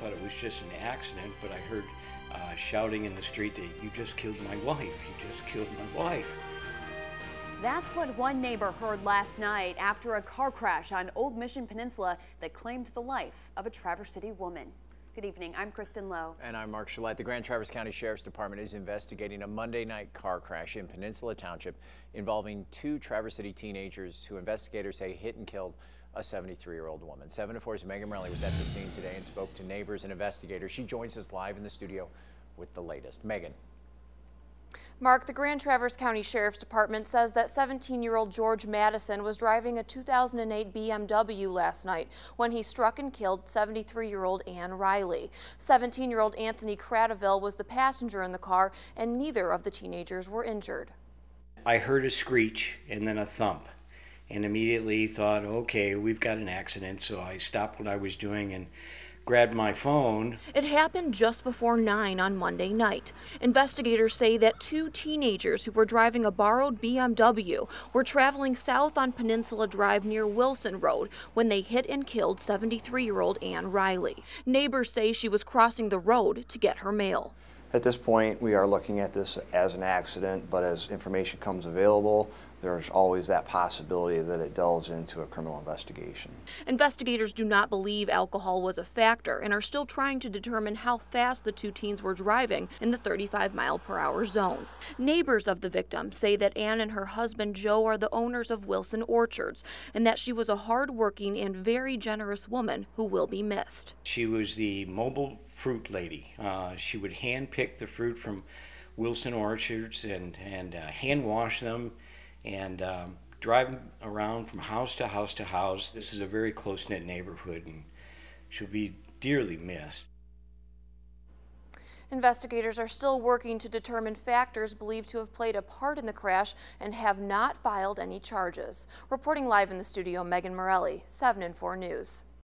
thought it was just an accident, but I heard shouting in the street that you just killed my wife, you just killed my wife. That's what one neighbor heard last night after a car crash on Old Mission Peninsula that claimed the life of a Traverse City woman. Good evening, I'm Kristen Lowe. And I'm Mark Gillette. The Grand Traverse County Sheriff's Department is investigating a Monday night car crash in Peninsula Township involving two Traverse City teenagers who investigators say hit and killed a 73-year-old woman. 7 to 4's Megan Morelli was at the scene today and spoke to neighbors and investigators. She joins us live in the studio with the latest. Megan. Mark, the Grand Traverse County Sheriff's Department says that 17-year-old George Madison was driving a 2008 BMW last night when he struck and killed 73-year-old Ann Riley. 17-year-old Anthony Cradaville was the passenger in the car, and neither of the teenagers were injured. I heard a screech and then a thump, and immediately thought, okay, we've got an accident, so I stopped what I was doing and grabbed my phone. It happened just before 9 on Monday night. Investigators say that two teenagers who were driving a borrowed BMW were traveling south on Peninsula Drive near Wilson Road when they hit and killed 73-year-old Ann Riley. Neighbors say she was crossing the road to get her mail. At this point, we are looking at this as an accident, but as information comes available, there's always that possibility that it delves into a criminal investigation. Investigators do not believe alcohol was a factor and are still trying to determine how fast the two teens were driving in the 35-mile-per-hour zone. Neighbors of the victim say that Ann and her husband Joe are the owners of Wilson Orchards and that she was a hard-working and very generous woman who will be missed. She was the mobile fruit lady. She would hand-pick the fruit from Wilson Orchards and hand-wash them and drive around from house to house to house. This is a very close-knit neighborhood, and she'll be dearly missed. Investigators are still working to determine factors believed to have played a part in the crash and have not filed any charges. Reporting live in the studio, Megan Morelli, 7 and 4 News.